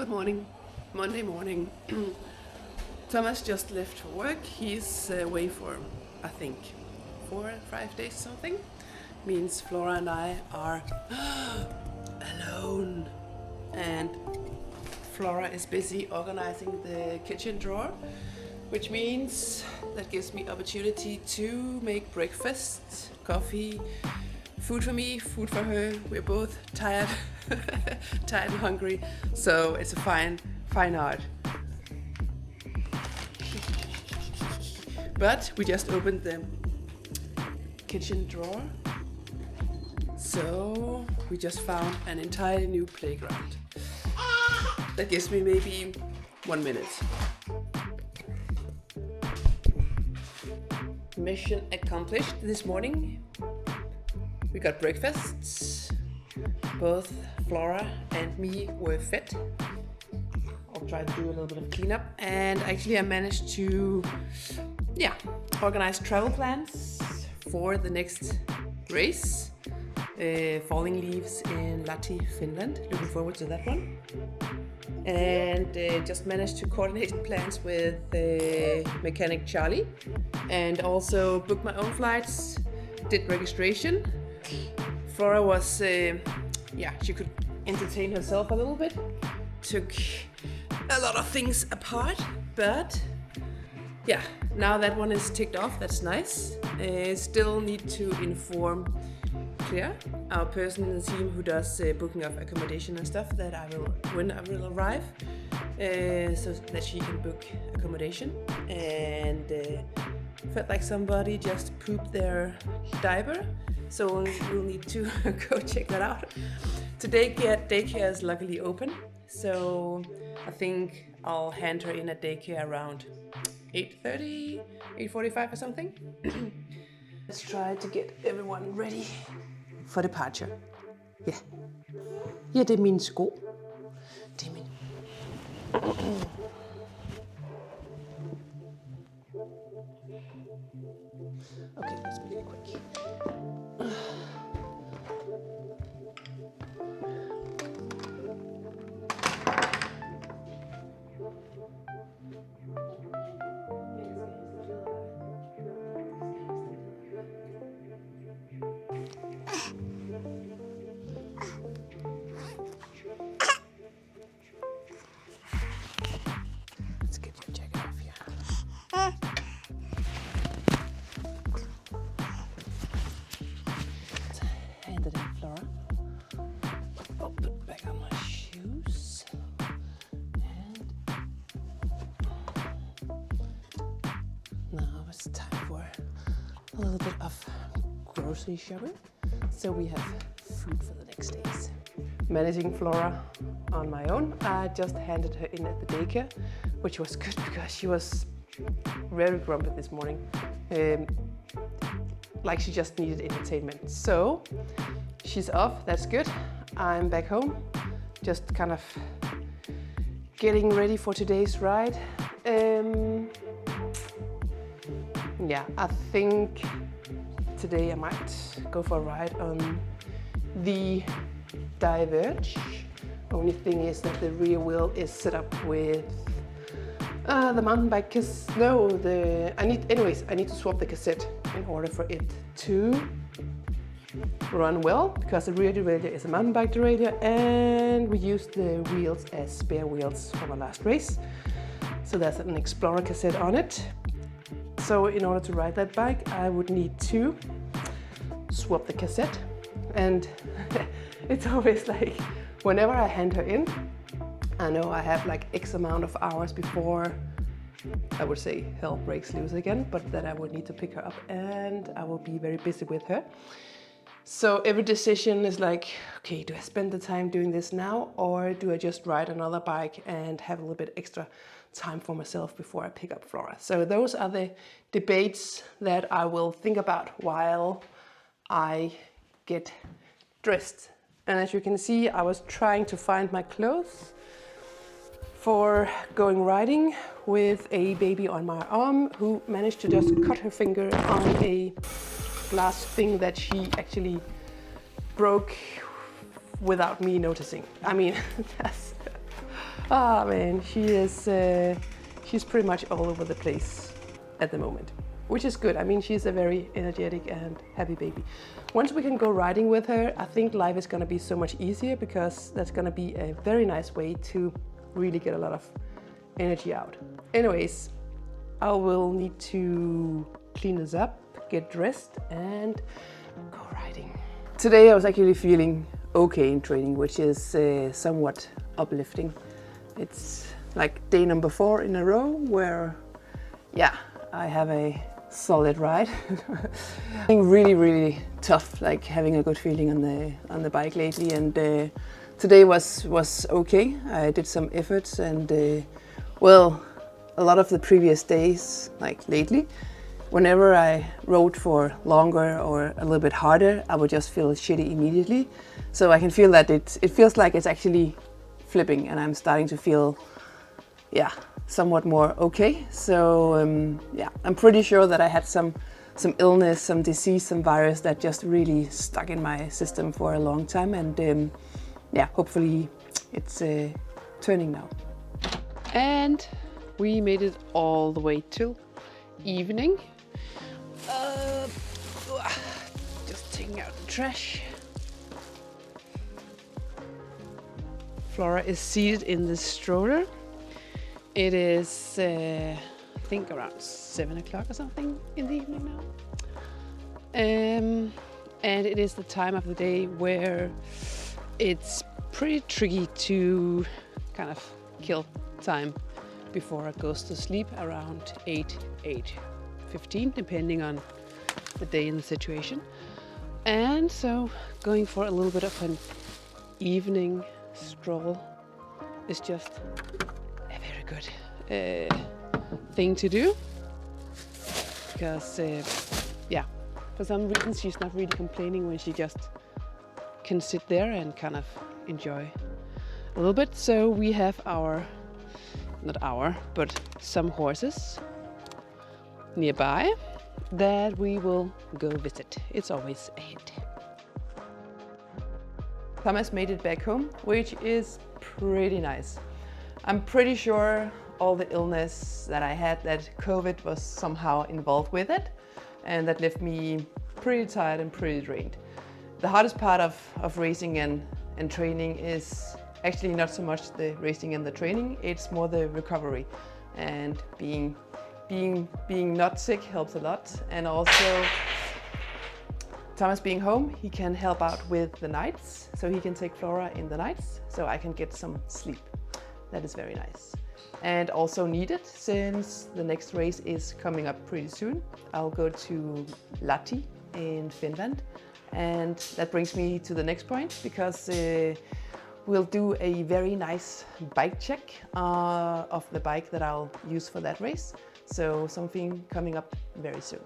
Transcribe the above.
Good morning, Monday morning. Thomas just left for work. He's away for, I think, 4 or 5 days something. Means Flora and I are alone. And Flora is busy organizing the kitchen drawer, which means that gives me opportunity to make breakfast, coffee, food for me, food for her. We're both tired, tired and hungry, so it's a fine art. But we just opened the kitchen drawer, so we just found an entirely new playground. That gives me maybe 1 minute. Mission accomplished this morning. We got breakfast. Both Flora and me were fed. I'll try to do a little bit of cleanup. And actually I managed to organize travel plans for the next race. Falling Leaves in Lahti, Finland. Looking forward to that one. And just managed to coordinate plans with mechanic Charlie. And also booked my own flights. Did registration. Flora was, she could entertain herself a little bit. Took a lot of things apart, but yeah, now that one is ticked off, that's nice. Still need to inform Claire, our person in the team who does booking of accommodation and stuff, that when I will arrive, so that she can book accommodation. And felt like somebody just pooped their diaper, so we'll need to go check that out. Today daycare is luckily open, so I think I'll hand her in at daycare around 8:30, 8:45 or something. Let's try to get everyone ready for departure. Ja, det er mine sko. Det er mine. Okay, let's make it quick. Let's get your jacket off here. Hand it in, Flora. I'll put back on my shoes. And now it's time for a little bit of grocery shopping. So we have food for the next days. Managing Flora on my own. I just handed her in at the daycare, which was good because she was very grumpy this morning. Like she just needed entertainment. So she's off, that's good. I'm back home, just kind of getting ready for today's ride. I think today I might go for a ride on the Diverge. Only thing is that the rear wheel is set up with the mountain bike I need to swap the cassette in order for it to run well, because the rear derailleur is a mountain bike derailleur and we used the wheels as spare wheels from our last race. So there's an Explorer cassette on it. So in order to ride that bike, I would need to swap the cassette. And it's always like, whenever I hand her in, I know I have like X amount of hours before, I would say, hell breaks loose again, but that I would need to pick her up and I will be very busy with her. So every decision is like, okay, do I spend the time doing this now, or do I just ride another bike and have a little bit extra time for myself before I pick up Flora? So those are the debates that I will think about while I get dressed. And as you can see, I was trying to find my clothes for going riding with a baby on my arm who managed to just cut her finger on a glass thing that she actually broke without me noticing. I mean, Ah man, she's pretty much all over the place at the moment, which is good. I mean, she's a very energetic and happy baby. Once we can go riding with her, I think life is gonna be so much easier, because that's gonna be a very nice way to really get a lot of energy out. Anyways, I will need to clean this up, get dressed and go riding. Today I was actually feeling okay in training, which is somewhat uplifting. It's like day number 4 in a row where, yeah, I have a solid ride. Really tough, like having a good feeling on the bike lately, and today was okay. I did some efforts, and well, a lot of the previous days, like lately, whenever I rode for longer or a little bit harder, I would just feel shitty immediately. So I can feel that it feels like it's actually flipping, and I'm starting to feel, yeah, somewhat more okay. So yeah, I'm pretty sure that I had some illness, some disease, some virus that just really stuck in my system for a long time, and yeah, hopefully it's turning now. And we made it all the way till evening. Just taking out the trash. Flora is seated in the stroller. It is, I think, around 7 o'clock or something in the evening now. And it is the time of the day where it's pretty tricky to kind of kill time before it goes to sleep, around 8:15, depending on the day and the situation. And so going for a little bit of an evening stroll is just a very good thing to do, because yeah, for some reason she's not really complaining when she just can sit there and kind of enjoy a little bit. So we have but some horses nearby that we will go visit. It's always a hit. Thomas made it back home, which is pretty nice. I'm pretty sure all the illness that I had, that COVID was somehow involved with it, and that left me pretty tired and pretty drained. The hardest part of racing and training is actually not so much the racing and the training, it's more the recovery. And being not sick helps a lot, and also Thomas being home, he can help out with the nights, so he can take Flora in the nights, so I can get some sleep. That is very nice. And also needed, since the next race is coming up pretty soon. I'll go to Lahti in Finland, and that brings me to the next point, because we'll do a very nice bike check of the bike that I'll use for that race. So something coming up very soon.